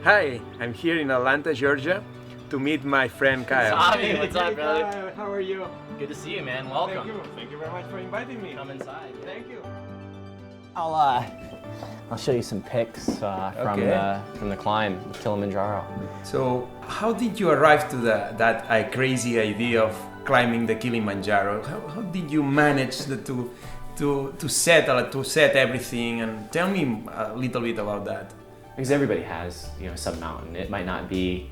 Hi, I'm here in Atlanta, Georgia to meet my friend Kyle. Xavier, what's up, brother? Kyle, how are you? Good to see you, man. Welcome. Thank you very much for inviting me. Come inside. Thank you. I'll show you some pics from the climb, Kilimanjaro. So, how did you arrive to that crazy idea of climbing the Kilimanjaro? How did you manage to set everything? And tell me a little bit about that. Because everybody has, some mountain. It might not be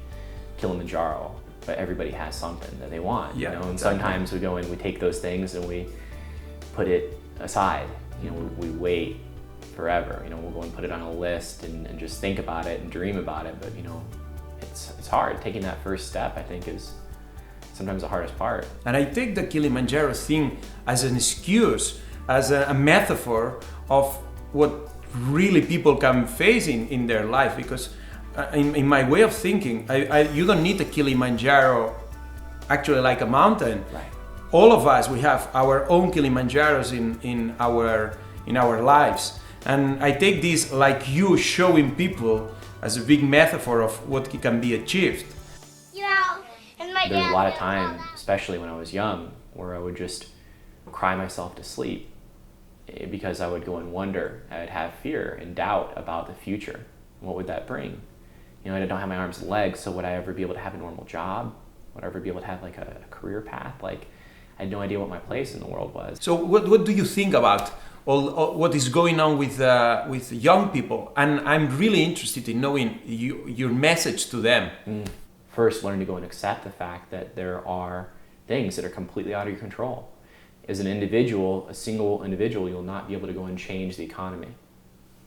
Kilimanjaro, but everybody has something that they want. Yeah, And exactly. sometimes we go and we take those things and we put it aside. We wait forever. We'll go and put it on a list and just think about it and dream about it. But it's hard. Taking that first step, I think, is sometimes the hardest part. And I take the Kilimanjaro thing as an excuse, as a metaphor of what really people can face in their life, because in my way of thinking, you don't need a Kilimanjaro actually like a mountain. Right. All of us, we have our own Kilimanjaros in our lives, and I take this like you showing people as a big metaphor of what can be achieved. There was a lot of time, especially when I was young, where I would just cry myself to sleep because I would go and wonder. I would have fear and doubt about the future. What would that bring? I don't have my arms and legs, so would I ever be able to have a normal job? Would I ever be able to have like a career path? I had no idea what my place in the world was. So what do you think about all what is going on with young people? And I'm really interested in knowing your message to them. First, learn to go and accept the fact that there are things that are completely out of your control. As an individual, a single individual, you'll not be able to go and change the economy.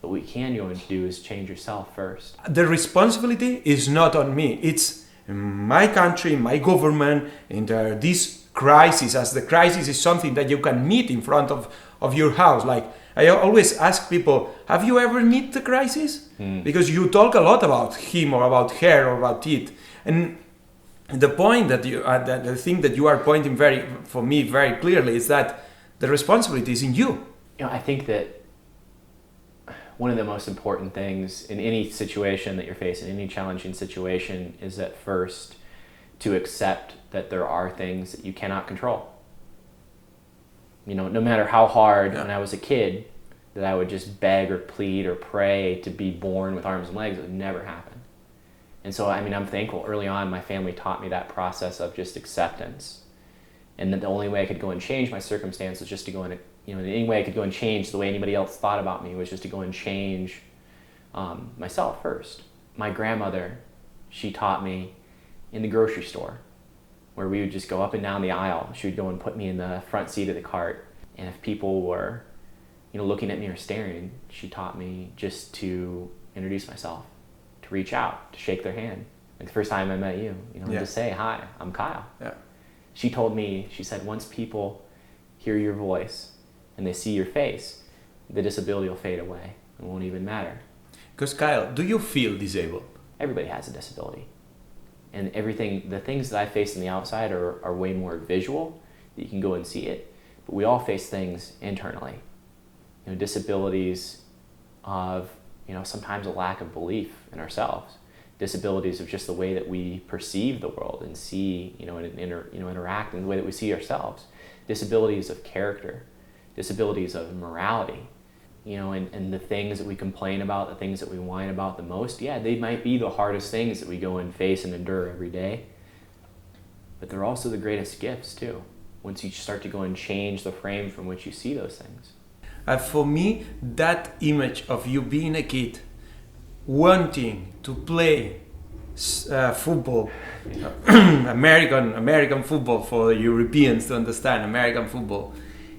But what you can go and do is change yourself first. The responsibility is not on me. It's my country, my government, and this crisis, as the crisis is something that you can meet in front of your house. Like I always ask people, have you ever met the crisis? Because you talk a lot about him or about her or about it. And the point that the thing that you are pointing for me very clearly is that the responsibility is in you. I think that one of the most important things in any situation that you're facing, any challenging situation, is at first to accept that there are things that you cannot control. No matter how hard when I was a kid that I would just beg or plead or pray to be born with arms and legs, it would never happen. And so, I'm thankful early on my family taught me that process of just acceptance. And that the only way I could go and change my circumstance was just to go and, the only way I could go and change the way anybody else thought about me was just to go and change myself first. My grandmother, she taught me in the grocery store where we would just go up and down the aisle. She would go and put me in the front seat of the cart. And if people were, looking at me or staring, she taught me just to introduce myself, to reach out, to shake their hand. Like the first time I met you, to say, hi, I'm Kyle. Yeah. She told me, she said, once people hear your voice and they see your face, the disability will fade away. It won't even matter. Because Kyle, do you feel disabled? Everybody has a disability. And the things that I face on the outside are way more visual, that you can go and see it. But we all face things internally. Disabilities of, sometimes a lack of belief in ourselves. Disabilities of just the way that we perceive the world and see, and interact in the way that we see ourselves. Disabilities of character. Disabilities of morality. And the things that we complain about, the things that we whine about the most, they might be the hardest things that we go and face and endure every day. But they're also the greatest gifts too, once you start to go and change the frame from which you see those things. For me, that image of you being a kid, wanting to play football, American football for the Europeans to understand, American football,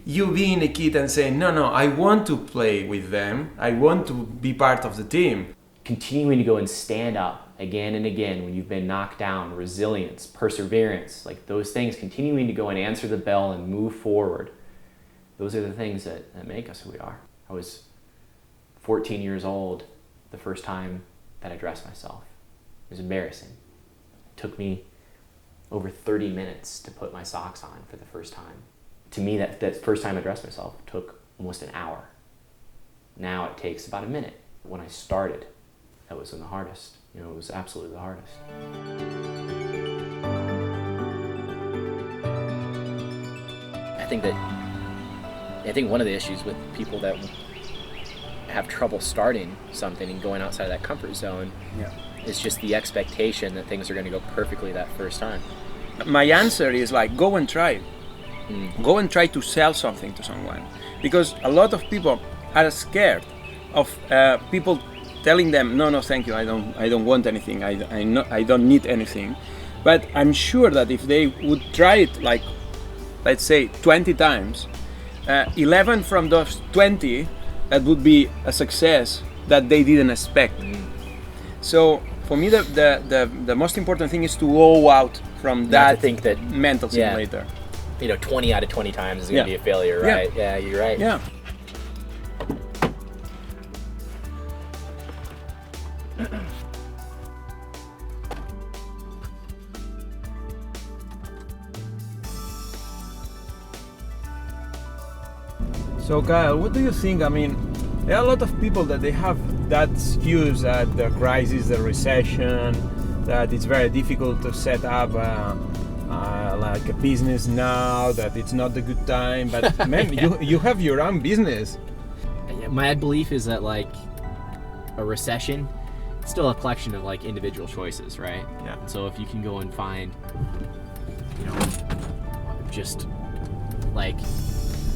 you being a kid and saying, no, I want to play with them, I want to be part of the team. Continuing to go and stand up again and again when you've been knocked down, resilience, perseverance, like those things, continuing to go and answer the bell and move forward. Those are the things that make us who we are. I was 14 years old the first time that I dressed myself. It was embarrassing. It took me over 30 minutes to put my socks on for the first time. To me, that first time I dressed myself took almost an hour. Now it takes about a minute. When I started, that was the hardest. you know, it was absolutely the hardest. I think one of the issues with people that have trouble starting something and going outside of that comfort zone is just the expectation that things are going to go perfectly that first time. My answer is like, go and try it. Go and try to sell something to someone, because a lot of people are scared of people telling them, no, thank you, I don't want anything, I don't need anything. But I'm sure that if they would try it, like, let's say 20 times, 11 from those 20, that would be a success that they didn't expect. So for me, the most important thing is to go out from that, think that mental simulator. You know, 20 out of 20 times is going to be a failure, right? Yeah, you're right. Yeah. So Kyle, what do you think? I mean, there are a lot of people that they have that excuse that the crisis, the recession, that it's very difficult to set up like a business now, that it's not the good time. But man, you have your own business. My belief is that like a recession, it's still a collection of like individual choices, right? Yeah. So if you can go and find, you know, just like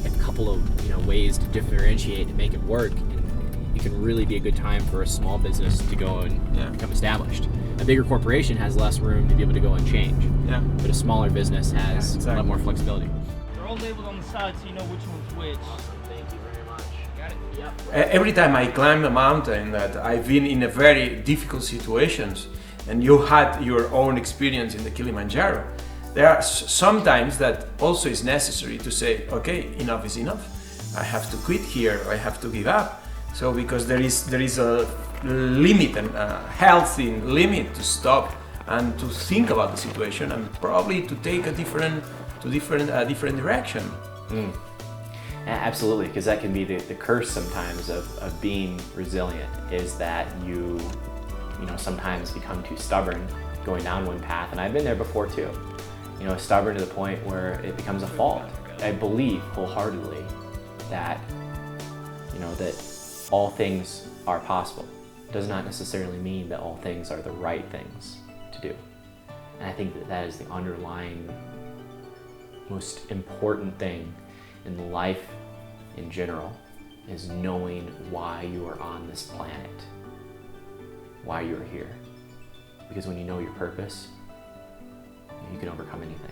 a couple of, you know, ways to differentiate and make it work, and it can really be a good time for a small business to go and become established. A bigger corporation has less room to be able to go and change. Yeah. But a smaller business has exactly. a lot more flexibility. They're all labeled on the side so you know which one's which. Awesome, thank you very much. Got it? Yep. Every time I climb a mountain, that I've been in a very difficult situations, and you had your own experience in the Kilimanjaro, there are sometimes that also is necessary to say, okay, enough is enough. I have to quit here, I have to give up. So because there is a limit, and a healthy limit to stop and to think about the situation, and probably to take a different direction. Absolutely, because that can be the curse sometimes of being resilient, is that you know, sometimes become too stubborn going down one path, and I've been there before too. You know, stubborn to the point where it becomes a fault. I believe wholeheartedly that, you know, that all things are possible. Does not necessarily mean that all things are the right things to do. And I think that is the underlying most important thing in life in general, is knowing why you are on this planet, why you're here. Because when you know your purpose, you can overcome anything.